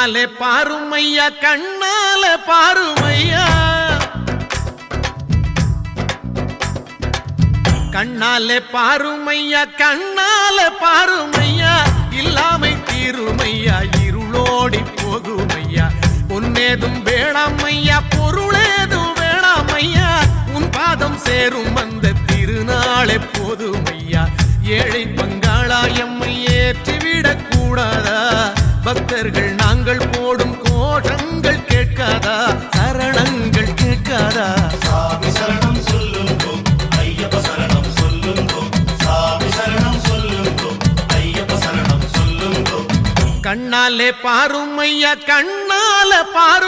கண்ணாலே பாருமையா கண்ணாலே பாருமையா கண்ணாலே பாருமையா கண்ணாலே பாருமையா இல்லாமை தீருமையா இருளோடி போகுமையா பொன்னேதும் வேளாமையா பொருளேதும் வேளாமையா உன் பாதம் சேரும் அந்த திருநாளே போதுமையா ஏழை பங்காளா எம்மை ஏற்றிவிடக் கூடாதா பக்தர்கள் நாங்கள் போடும் கோஷங்கள் கேட்காதா சரணங்கள் கேட்காதா சாமி சரணம் சொல்லுங்கோ ஐயப்ப சரணம் சொல்லுங்கோ சாமி சரணம் சொல்லுங்கோ ஐயப்ப சரணம் சொல்லுங்கோ கண்ணாலே பாருமையா கண்ணாலே பாரு